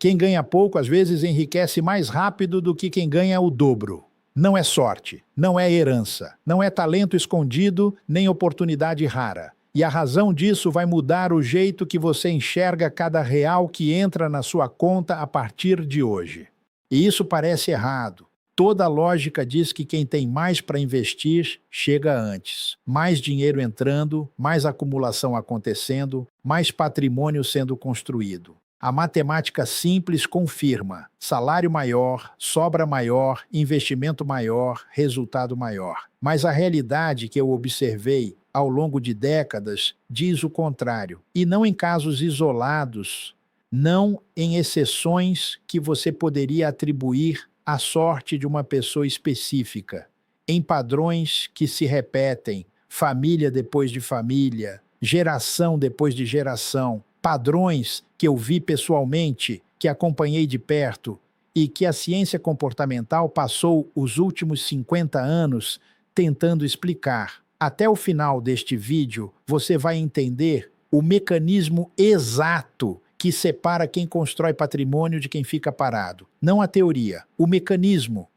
Quem ganha pouco, às vezes, enriquece mais rápido do que quem ganha o dobro. Não é sorte, não é herança, não é talento escondido, nem oportunidade rara. E a razão disso vai mudar o jeito que você enxerga cada real que entra na sua conta a partir de hoje. E isso parece errado. Toda a lógica diz que quem tem mais para investir chega antes. Mais dinheiro entrando, mais acumulação acontecendo, mais patrimônio sendo construído. A matemática simples confirma: salário maior, sobra maior, investimento maior, resultado maior. Mas a realidade que eu observei ao longo de décadas diz o contrário. E não em casos isolados, não em exceções que você poderia atribuir à sorte de uma pessoa específica, em padrões que se repetem, família depois de família, geração depois de geração, padrões que eu vi pessoalmente, que acompanhei de perto e que a ciência comportamental passou os últimos 50 anos tentando explicar. Até o final deste vídeo, você vai entender o mecanismo exato que separa quem constrói patrimônio de quem fica parado. Não a teoria, o mecanismo.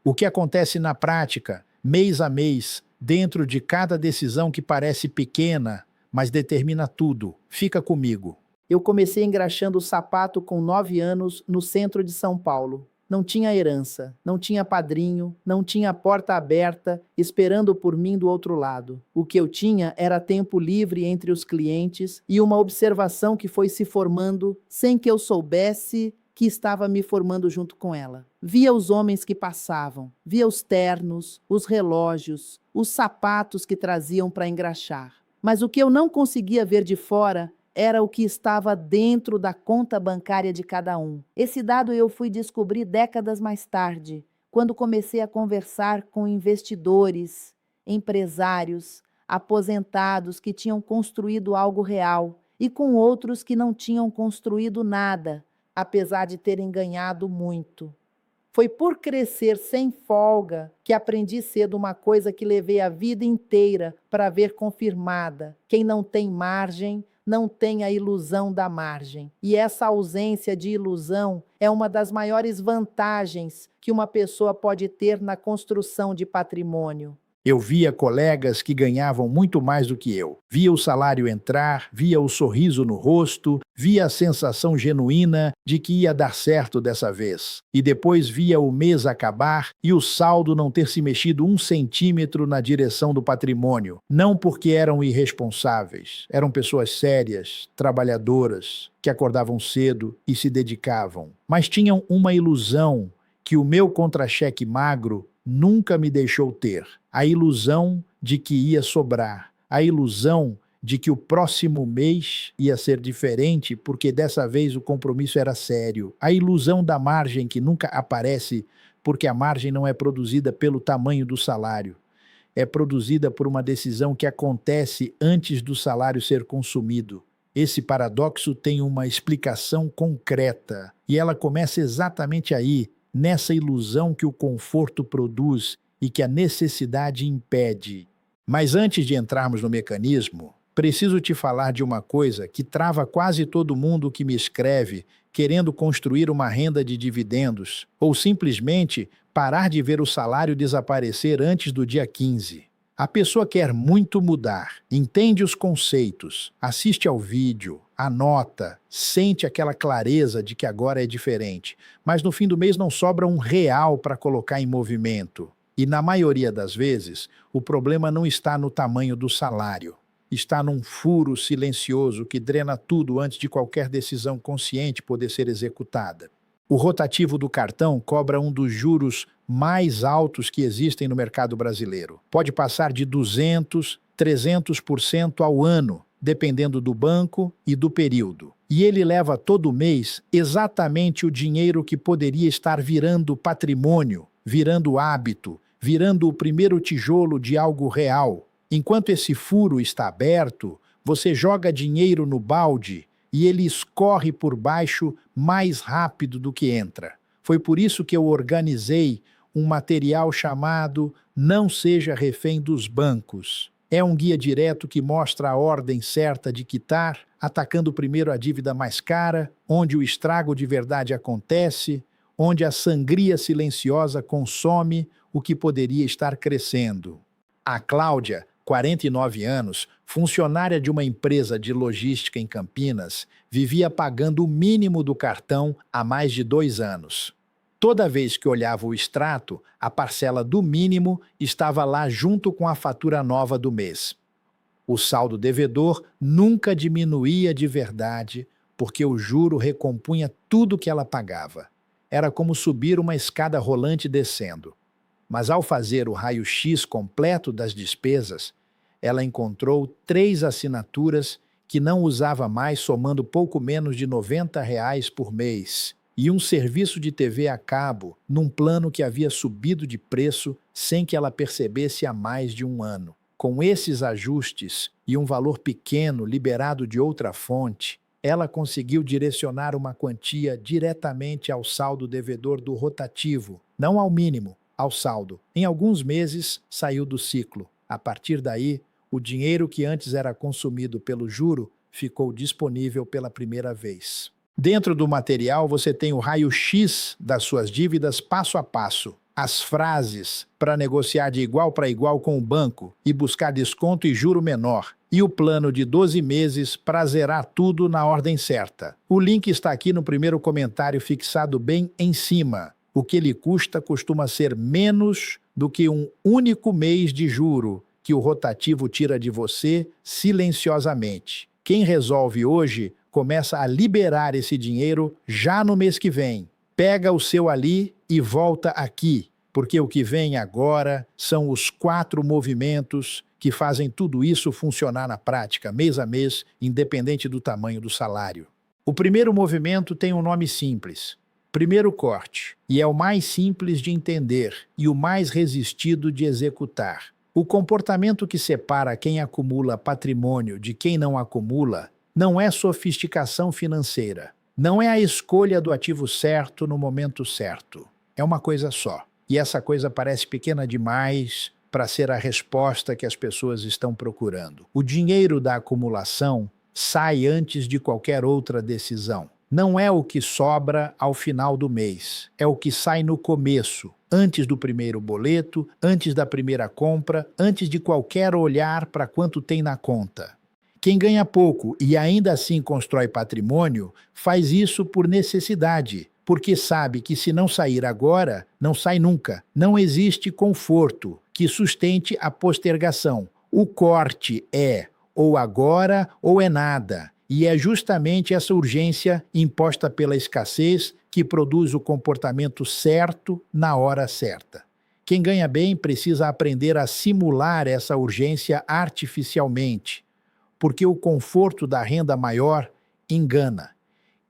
O que acontece na prática, mês a mês, dentro de cada decisão que parece pequena, mas determina tudo. Fica comigo. Eu comecei engraxando o sapato com 9 anos no centro de São Paulo. Não tinha herança, não tinha padrinho, não tinha porta aberta esperando por mim do outro lado. O que eu tinha era tempo livre entre os clientes e uma observação que foi se formando sem que eu soubesse que estava me formando junto com ela. Via os homens que passavam, via os ternos, os relógios, os sapatos que traziam para engraxar. Mas o que eu não conseguia ver de fora era o que estava dentro da conta bancária de cada um. Esse dado eu fui descobrir décadas mais tarde, quando comecei a conversar com investidores, empresários, aposentados que tinham construído algo real e com outros que não tinham construído nada, apesar de terem ganhado muito. Foi por crescer sem folga que aprendi cedo uma coisa que levei a vida inteira para ver confirmada: quem não tem margem não tem a ilusão da margem. E essa ausência de ilusão é uma das maiores vantagens que uma pessoa pode ter na construção de patrimônio. Eu via colegas que ganhavam muito mais do que eu. Via o salário entrar, via o sorriso no rosto, via a sensação genuína de que ia dar certo dessa vez. E depois via o mês acabar e o saldo não ter se mexido 1 centímetro na direção do patrimônio. Não porque eram irresponsáveis. Eram pessoas sérias, trabalhadoras, que acordavam cedo e se dedicavam. Mas tinham uma ilusão que o meu contra-cheque magro nunca me deixou ter. A ilusão de que ia sobrar. A ilusão de que o próximo mês ia ser diferente porque dessa vez o compromisso era sério. A ilusão da margem que nunca aparece porque a margem não é produzida pelo tamanho do salário. É produzida por uma decisão que acontece antes do salário ser consumido. Esse paradoxo tem uma explicação concreta e ela começa exatamente aí, nessa ilusão que o conforto produz e que a necessidade impede. Mas antes de entrarmos no mecanismo, preciso te falar de uma coisa que trava quase todo mundo que me escreve querendo construir uma renda de dividendos ou simplesmente parar de ver o salário desaparecer antes do dia 15. A pessoa quer muito mudar, entende os conceitos, assiste ao vídeo, anota, sente aquela clareza de que agora é diferente, mas no fim do mês não sobra R$ 1 para colocar em movimento. E na maioria das vezes, o problema não está no tamanho do salário. Está num furo silencioso que drena tudo antes de qualquer decisão consciente poder ser executada. O rotativo do cartão cobra um dos juros mais altos que existem no mercado brasileiro. Pode passar de 200%, 300% ao ano, dependendo do banco e do período. E ele leva todo mês exatamente o dinheiro que poderia estar virando patrimônio, virando hábito, virando o primeiro tijolo de algo real. Enquanto esse furo está aberto, você joga dinheiro no balde e ele escorre por baixo mais rápido do que entra. Foi por isso que eu organizei um material chamado Não Seja Refém dos Bancos. É um guia direto que mostra a ordem certa de quitar, atacando primeiro a dívida mais cara, onde o estrago de verdade acontece, onde a sangria silenciosa consome o que poderia estar crescendo. A Cláudia, 49 anos, funcionária de uma empresa de logística em Campinas, vivia pagando o mínimo do cartão há mais de 2 anos. Toda vez que olhava o extrato, a parcela do mínimo estava lá junto com a fatura nova do mês. O saldo devedor nunca diminuía de verdade, porque o juro recompunha tudo que ela pagava. Era como subir uma escada rolante descendo. Mas ao fazer o raio-x completo das despesas, ela encontrou 3 assinaturas que não usava mais, somando pouco menos de R$ 90 por mês, e um serviço de TV a cabo num plano que havia subido de preço sem que ela percebesse há mais de 1 ano. Com esses ajustes e um valor pequeno liberado de outra fonte, ela conseguiu direcionar uma quantia diretamente ao saldo devedor do rotativo, não ao mínimo, ao saldo. Em alguns meses, saiu do ciclo. A partir daí, o dinheiro que antes era consumido pelo juro ficou disponível pela primeira vez. Dentro do material, você tem o raio-x das suas dívidas passo a passo, as frases para negociar de igual para igual com o banco e buscar desconto e juro menor, e o plano de 12 meses para zerar tudo na ordem certa. O link está aqui no primeiro comentário fixado bem em cima. O que ele custa costuma ser menos do que um único mês de juro que o rotativo tira de você silenciosamente. Quem resolve hoje começa a liberar esse dinheiro já no mês que vem. Pega o seu ali e volta aqui, porque o que vem agora são os 4 movimentos que fazem tudo isso funcionar na prática, mês a mês, independente do tamanho do salário. O primeiro movimento tem um nome simples: primeiro corte, e é o mais simples de entender e o mais resistido de executar. O comportamento que separa quem acumula patrimônio de quem não acumula não é sofisticação financeira, não é a escolha do ativo certo no momento certo. É uma coisa só. E essa coisa parece pequena demais para ser a resposta que as pessoas estão procurando. O dinheiro da acumulação sai antes de qualquer outra decisão. Não é o que sobra ao final do mês, é o que sai no começo, antes do primeiro boleto, antes da primeira compra, antes de qualquer olhar para quanto tem na conta. Quem ganha pouco e ainda assim constrói patrimônio, faz isso por necessidade, porque sabe que se não sair agora, não sai nunca. Não existe conforto que sustente a postergação. O corte é ou agora ou é nada. E é justamente essa urgência imposta pela escassez que produz o comportamento certo na hora certa. Quem ganha bem precisa aprender a simular essa urgência artificialmente, porque o conforto da renda maior engana.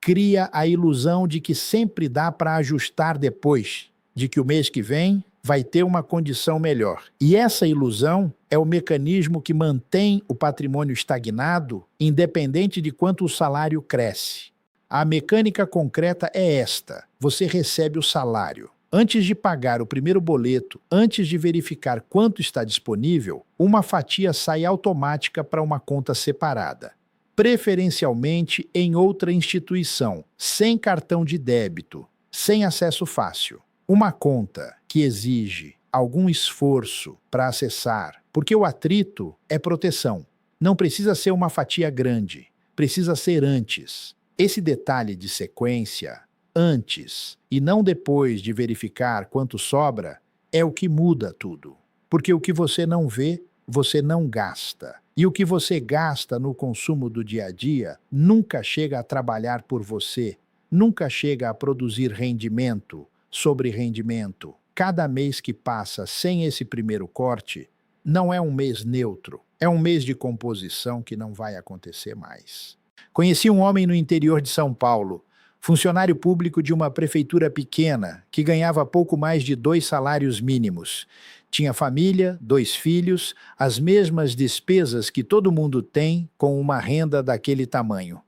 Cria a ilusão de que sempre dá para ajustar depois, de que o mês que vem vai ter uma condição melhor. E essa ilusão é o mecanismo que mantém o patrimônio estagnado, independente de quanto o salário cresce. A mecânica concreta é esta: você recebe o salário. Antes de pagar o primeiro boleto, antes de verificar quanto está disponível, uma fatia sai automática para uma conta separada, preferencialmente em outra instituição, sem cartão de débito, sem acesso fácil. Uma conta que exige algum esforço para acessar, porque o atrito é proteção. Não precisa ser uma fatia grande, precisa ser antes. Esse detalhe de sequência, antes e não depois de verificar quanto sobra, é o que muda tudo. Porque o que você não vê, você não gasta. E o que você gasta no consumo do dia a dia nunca chega a trabalhar por você, nunca chega a produzir rendimento sobre rendimento. Cada mês que passa sem esse primeiro corte não é um mês neutro, é um mês de composição que não vai acontecer mais. Conheci um homem no interior de São Paulo, funcionário público de uma prefeitura pequena, que ganhava pouco mais de 2 salários mínimos. Tinha família, 2 filhos, as mesmas despesas que todo mundo tem com uma renda daquele tamanho.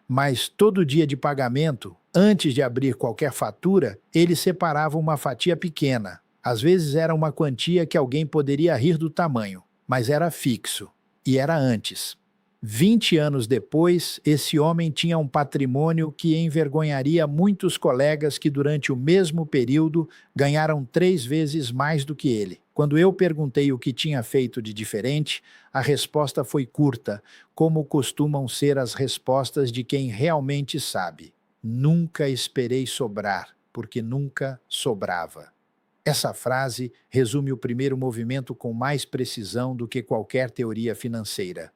Mas todo dia de pagamento, antes de abrir qualquer fatura, ele separava uma fatia pequena. Às vezes era uma quantia que alguém poderia rir do tamanho, mas era fixo, e era antes. 20 anos depois, esse homem tinha um patrimônio que envergonharia muitos colegas que durante o mesmo período ganharam 3 vezes mais do que ele. Quando eu perguntei o que tinha feito de diferente, a resposta foi curta, como costumam ser as respostas de quem realmente sabe. Nunca esperei sobrar, porque nunca sobrava. Essa frase resume o primeiro movimento com mais precisão do que qualquer teoria financeira.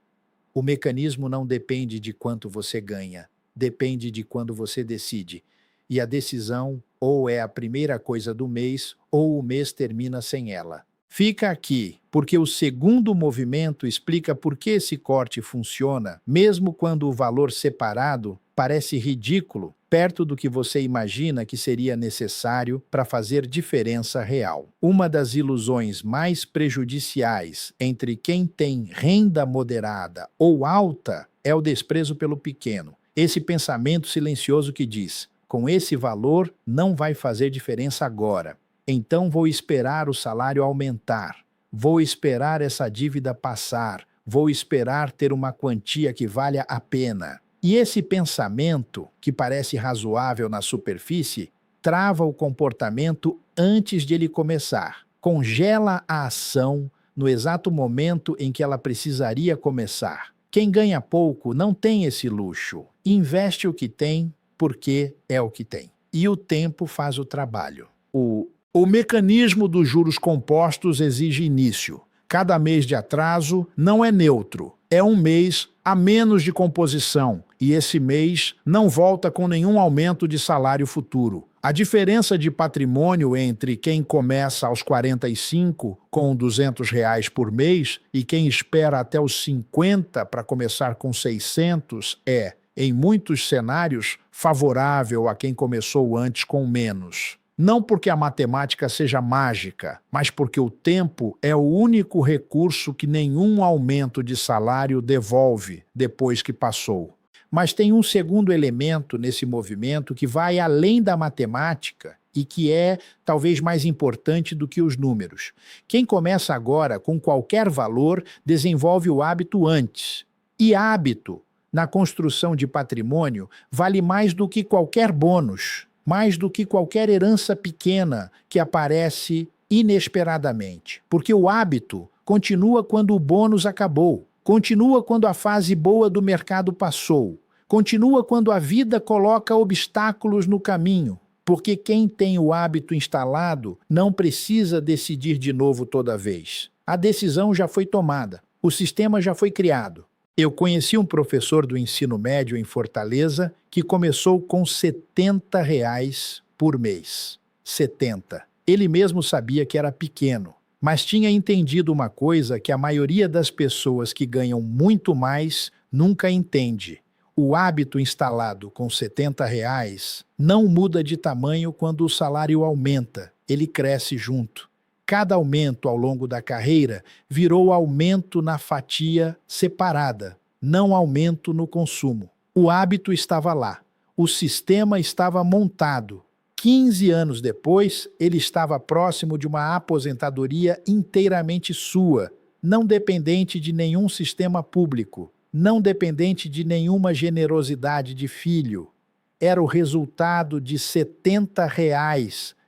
O mecanismo não depende de quanto você ganha, depende de quando você decide. E a decisão ou é a primeira coisa do mês, ou o mês termina sem ela. Fica aqui, porque o segundo movimento explica por que esse corte funciona, mesmo quando o valor separado parece ridículo, perto do que você imagina que seria necessário para fazer diferença real. Uma das ilusões mais prejudiciais entre quem tem renda moderada ou alta é o desprezo pelo pequeno. Esse pensamento silencioso que diz: com esse valor não vai fazer diferença agora. Então vou esperar o salário aumentar, vou esperar essa dívida passar, vou esperar ter uma quantia que valha a pena. E esse pensamento, que parece razoável na superfície, trava o comportamento antes de ele começar, congela a ação no exato momento em que ela precisaria começar. Quem ganha pouco não tem esse luxo, investe o que tem porque é o que tem. E o tempo faz o trabalho. O mecanismo dos juros compostos exige início. Cada mês de atraso não é neutro, é um mês a menos de composição, e esse mês não volta com nenhum aumento de salário futuro. A diferença de patrimônio entre quem começa aos 45 com R$ 200 por mês e quem espera até os 50 para começar com 600 é, em muitos cenários, favorável a quem começou antes com menos. Não porque a matemática seja mágica, mas porque o tempo é o único recurso que nenhum aumento de salário devolve depois que passou. Mas tem um segundo elemento nesse movimento que vai além da matemática e que é talvez mais importante do que os números. Quem começa agora com qualquer valor desenvolve o hábito antes. E hábito, na construção de patrimônio, vale mais do que qualquer bônus. Mais do que qualquer herança pequena que aparece inesperadamente. Porque o hábito continua quando o bônus acabou, continua quando a fase boa do mercado passou, continua quando a vida coloca obstáculos no caminho. Porque quem tem o hábito instalado não precisa decidir de novo toda vez. A decisão já foi tomada, o sistema já foi criado. Eu conheci um professor do ensino médio em Fortaleza que começou com R$ 70 por mês. 70. Ele mesmo sabia que era pequeno, mas tinha entendido uma coisa que a maioria das pessoas que ganham muito mais nunca entende. O hábito instalado com R$ 70 não muda de tamanho quando o salário aumenta, ele cresce junto. Cada aumento ao longo da carreira virou aumento na fatia separada, não aumento no consumo. O hábito estava lá, o sistema estava montado. 15 anos depois, ele estava próximo de uma aposentadoria inteiramente sua, não dependente de nenhum sistema público, não dependente de nenhuma generosidade de filho. Era o resultado de R$ 70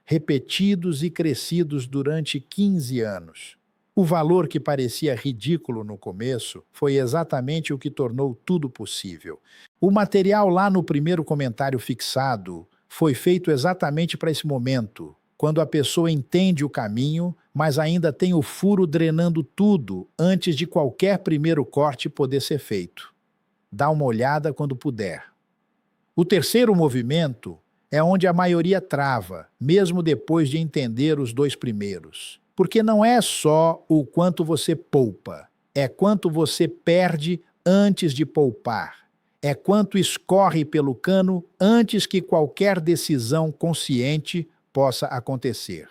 repetidos e crescidos durante 15 anos. O valor que parecia ridículo no começo foi exatamente o que tornou tudo possível. O material lá no primeiro comentário fixado foi feito exatamente para esse momento, quando a pessoa entende o caminho, mas ainda tem o furo drenando tudo antes de qualquer primeiro corte poder ser feito. Dá uma olhada quando puder. O terceiro movimento é onde a maioria trava, mesmo depois de entender os dois primeiros. Porque não é só o quanto você poupa, é quanto você perde antes de poupar. É quanto escorre pelo cano antes que qualquer decisão consciente possa acontecer.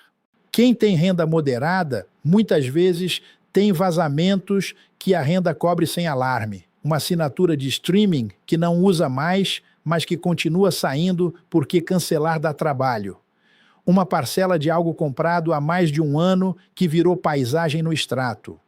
Quem tem renda moderada, muitas vezes tem vazamentos que a renda cobre sem alarme. Uma assinatura de streaming que não usa mais, mas que continua saindo porque cancelar dá trabalho. Uma parcela de algo comprado há mais de um ano que virou paisagem no extrato.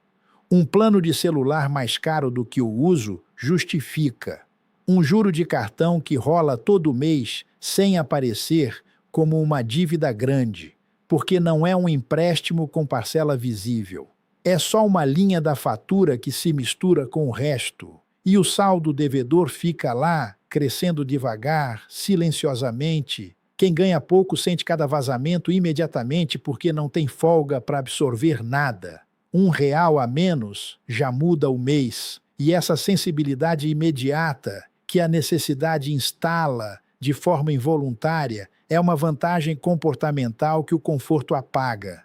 Um plano de celular mais caro do que o uso justifica. Um juro de cartão que rola todo mês sem aparecer como uma dívida grande, porque não é um empréstimo com parcela visível. É só uma linha da fatura que se mistura com o resto. E o saldo devedor fica lá, crescendo devagar, silenciosamente. Quem ganha pouco sente cada vazamento imediatamente porque não tem folga para absorver nada. R$ 1 a menos já muda o mês. E essa sensibilidade imediata que a necessidade instala de forma involuntária é uma vantagem comportamental que o conforto apaga.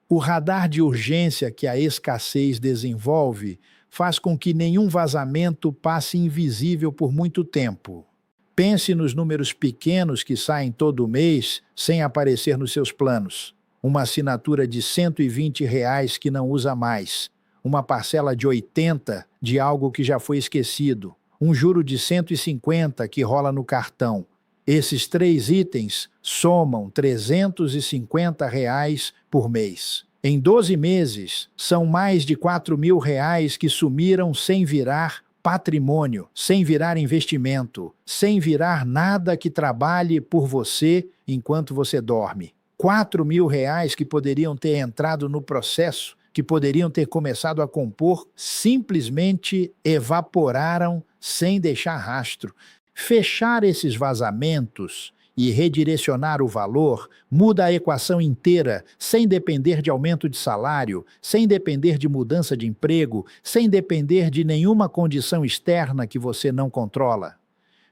O radar de urgência que a escassez desenvolve faz com que nenhum vazamento passe invisível por muito tempo. Pense nos números pequenos que saem todo mês sem aparecer nos seus planos. Uma assinatura de R$ 120 que não usa mais. Uma parcela de 80 de algo que já foi esquecido. Um juro de 150 que rola no cartão. Esses 3 itens somam R$ 350 por mês. Em 12 meses, são mais de R$ 4.000 que sumiram sem virar patrimônio, sem virar investimento, sem virar nada que trabalhe por você enquanto você dorme. R$ 4.000 que poderiam ter entrado no processo, que poderiam ter começado a compor, simplesmente evaporaram sem deixar rastro. Fechar esses vazamentos e redirecionar o valor muda a equação inteira, sem depender de aumento de salário, sem depender de mudança de emprego, sem depender de nenhuma condição externa que você não controla.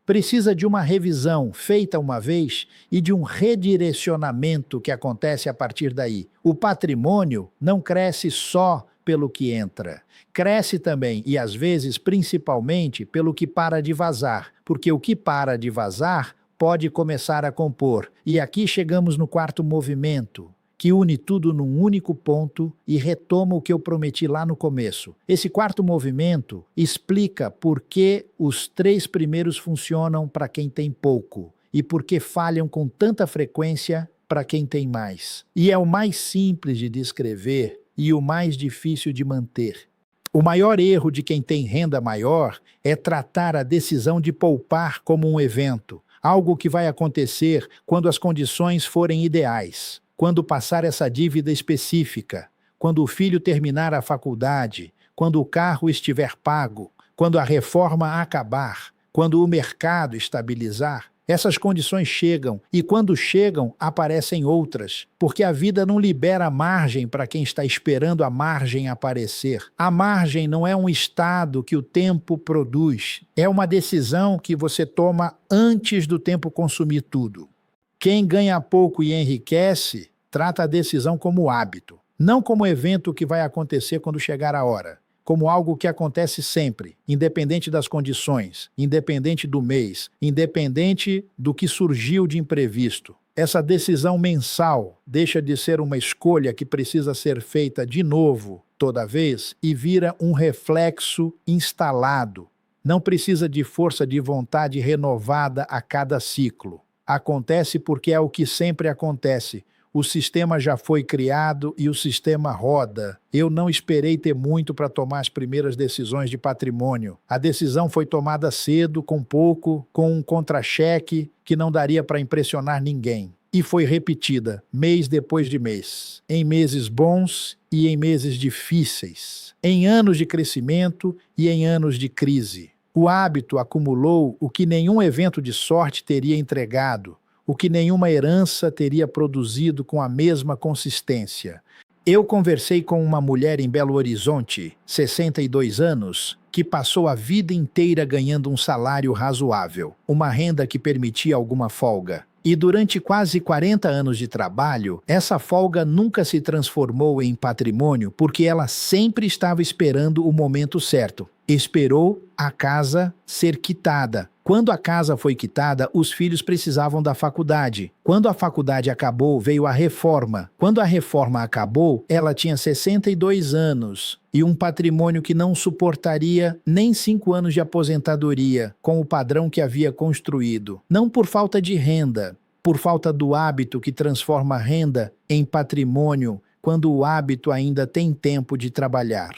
Precisa de uma revisão feita uma vez e de um redirecionamento que acontece a partir daí. O patrimônio não cresce só pelo que entra. Cresce também, e às vezes principalmente, pelo que para de vazar, porque o que para de vazar pode começar a compor. E aqui chegamos no 4º movimento, que une tudo num único ponto e retoma o que eu prometi lá no começo. Esse 4º movimento explica por que os 3 primeiros funcionam para quem tem pouco e por que falham com tanta frequência para quem tem mais. E é o mais simples de descrever e o mais difícil de manter. O maior erro de quem tem renda maior é tratar a decisão de poupar como um evento, algo que vai acontecer quando as condições forem ideais, quando passar essa dívida específica, quando o filho terminar a faculdade, quando o carro estiver pago, quando a reforma acabar, quando o mercado estabilizar. Essas condições chegam e, quando chegam, aparecem outras, porque a vida não libera margem para quem está esperando a margem aparecer. A margem não é um estado que o tempo produz, é uma decisão que você toma antes do tempo consumir tudo. Quem ganha pouco e enriquece, trata a decisão como hábito, não como evento que vai acontecer quando chegar a hora. Como algo que acontece sempre, independente das condições, independente do mês, independente do que surgiu de imprevisto. Essa decisão mensal deixa de ser uma escolha que precisa ser feita de novo, toda vez, e vira um reflexo instalado. Não precisa de força de vontade renovada a cada ciclo. Acontece porque é o que sempre acontece. O sistema já foi criado e o sistema roda. Eu não esperei ter muito para tomar as primeiras decisões de patrimônio. A decisão foi tomada cedo, com pouco, com um contra-cheque que não daria para impressionar ninguém. E foi repetida, mês depois de mês. Em meses bons e em meses difíceis. Em anos de crescimento e em anos de crise. O hábito acumulou o que nenhum evento de sorte teria entregado. O que nenhuma herança teria produzido com a mesma consistência. Eu conversei com uma mulher em Belo Horizonte, 62 anos, que passou a vida inteira ganhando um salário razoável, uma renda que permitia alguma folga. E durante quase 40 anos de trabalho, essa folga nunca se transformou em patrimônio porque ela sempre estava esperando o momento certo. Esperou a casa ser quitada. Quando a casa foi quitada, os filhos precisavam da faculdade. Quando a faculdade acabou, veio a reforma. Quando a reforma acabou, ela tinha 62 anos e um patrimônio que não suportaria nem 5 anos de aposentadoria, com o padrão que havia construído. Não por falta de renda, por falta do hábito que transforma a renda em patrimônio, quando o hábito ainda tem tempo de trabalhar.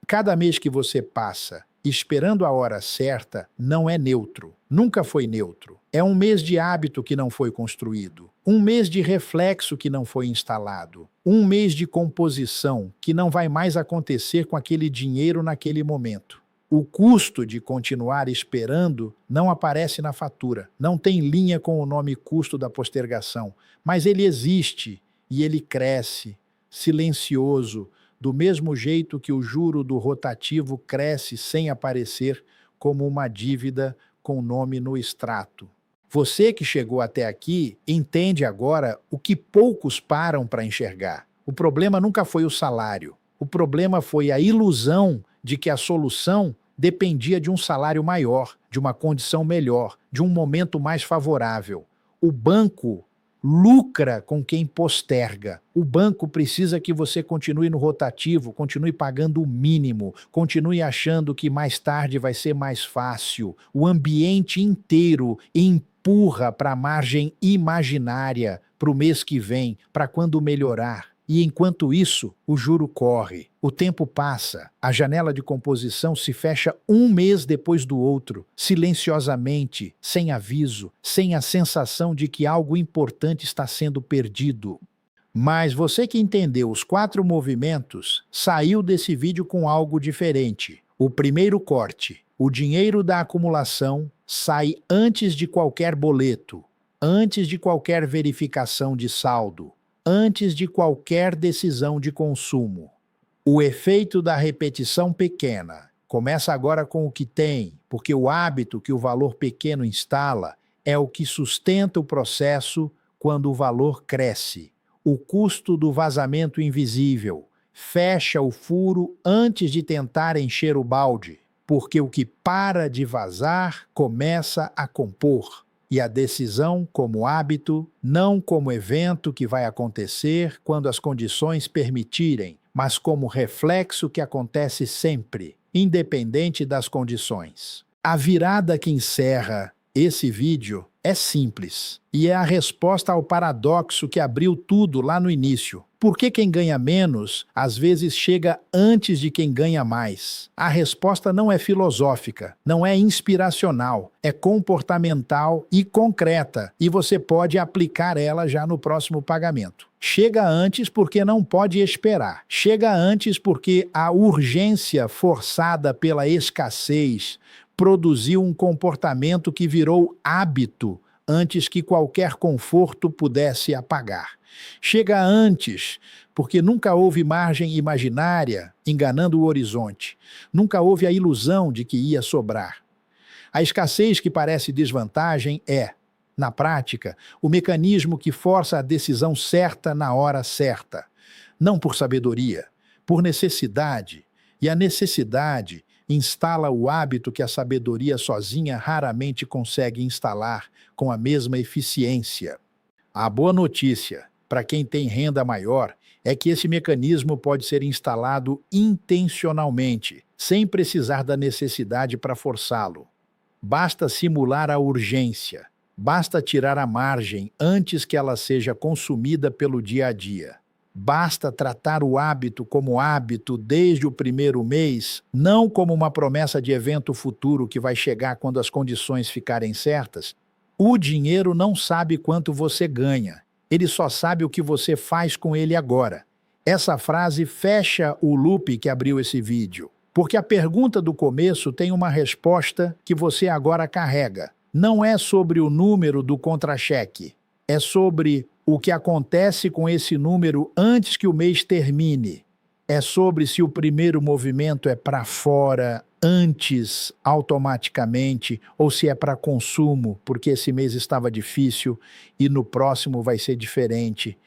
Cada mês que você passa Esperando a hora certa não é neutro, nunca foi neutro. É um mês de hábito que não foi construído, um mês de reflexo que não foi instalado, um mês de composição que não vai mais acontecer com aquele dinheiro naquele momento. O custo de continuar esperando não aparece na fatura, não tem linha com o nome custo da postergação, mas ele existe e ele cresce, silencioso, do mesmo jeito que o juro do rotativo cresce sem aparecer como uma dívida com nome no extrato. Você que chegou até aqui entende agora o que poucos param para enxergar. O problema nunca foi o salário. O problema foi a ilusão de que a solução dependia de um salário maior, de uma condição melhor, de um momento mais favorável. O banco lucra com quem posterga. O banco precisa que você continue no rotativo, continue pagando o mínimo, continue achando que mais tarde vai ser mais fácil. O ambiente inteiro empurra para a margem imaginária, para o mês que vem, para quando melhorar. E enquanto isso, o juro corre, o tempo passa, a janela de composição se fecha um mês depois do outro, silenciosamente, sem aviso, sem a sensação de que algo importante está sendo perdido. Mas você que entendeu os 4 movimentos, saiu desse vídeo com algo diferente. O primeiro corte, o dinheiro da acumulação, sai antes de qualquer boleto, antes de qualquer verificação de saldo, antes de qualquer decisão de consumo. O efeito da repetição pequena começa agora com o que tem, porque o hábito que o valor pequeno instala é o que sustenta o processo quando o valor cresce. O custo do vazamento invisível fecha o furo antes de tentar encher o balde, porque o que para de vazar começa a compor. E a decisão como hábito, não como evento que vai acontecer quando as condições permitirem, mas como reflexo que acontece sempre, independente das condições. A virada que encerra esse vídeo é simples e é a resposta ao paradoxo que abriu tudo lá no início. Por que quem ganha menos, às vezes, chega antes de quem ganha mais? A resposta não é filosófica, não é inspiracional, é comportamental e concreta, e você pode aplicar ela já no próximo pagamento. Chega antes porque não pode esperar. Chega antes porque a urgência forçada pela escassez produziu um comportamento que virou hábito antes que qualquer conforto pudesse apagar. Chega antes, porque nunca houve margem imaginária enganando o horizonte. Nunca houve a ilusão de que ia sobrar. A escassez que parece desvantagem é, na prática, o mecanismo que força a decisão certa na hora certa. Não por sabedoria, por necessidade. E a necessidade instala o hábito que a sabedoria sozinha raramente consegue instalar com a mesma eficiência. A boa notícia para quem tem renda maior é que esse mecanismo pode ser instalado intencionalmente, sem precisar da necessidade para forçá-lo. Basta simular a urgência, basta tirar a margem antes que ela seja consumida pelo dia a dia. Basta tratar o hábito como hábito desde o primeiro mês, não como uma promessa de evento futuro que vai chegar quando as condições ficarem certas. O dinheiro não sabe quanto você ganha. Ele só sabe o que você faz com ele agora. Essa frase fecha o loop que abriu esse vídeo, porque a pergunta do começo tem uma resposta que você agora carrega. Não é sobre o número do contra-cheque, é sobre o que acontece com esse número antes que o mês termine. É sobre se o primeiro movimento é para fora antes, automaticamente, ou se é para consumo, porque esse mês estava difícil e no próximo vai ser diferente.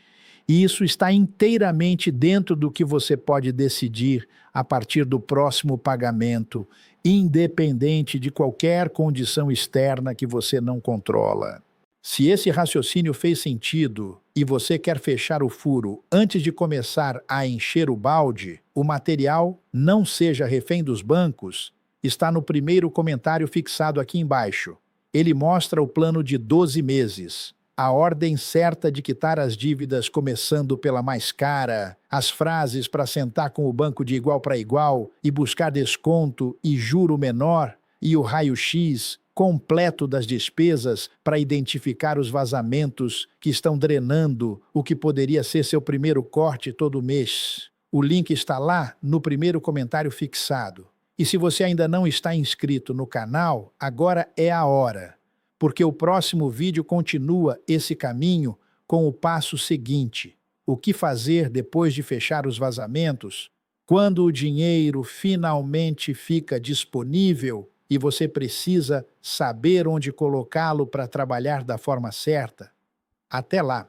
E isso está inteiramente dentro do que você pode decidir a partir do próximo pagamento, independente de qualquer condição externa que você não controla. Se esse raciocínio fez sentido e você quer fechar o furo antes de começar a encher o balde, o material Não Seja Refém dos Bancos está no primeiro comentário fixado aqui embaixo. Ele mostra o plano de 12 meses. A ordem certa de quitar as dívidas, começando pela mais cara, as frases para sentar com o banco de igual para igual e buscar desconto e juro menor, e o raio-x completo das despesas para identificar os vazamentos que estão drenando o que poderia ser seu primeiro corte todo mês. O link está lá no primeiro comentário fixado. E se você ainda não está inscrito no canal, agora é a hora, porque o próximo vídeo continua esse caminho com o passo seguinte: o que fazer depois de fechar os vazamentos, quando o dinheiro finalmente fica disponível e você precisa saber onde colocá-lo para trabalhar da forma certa. Até lá!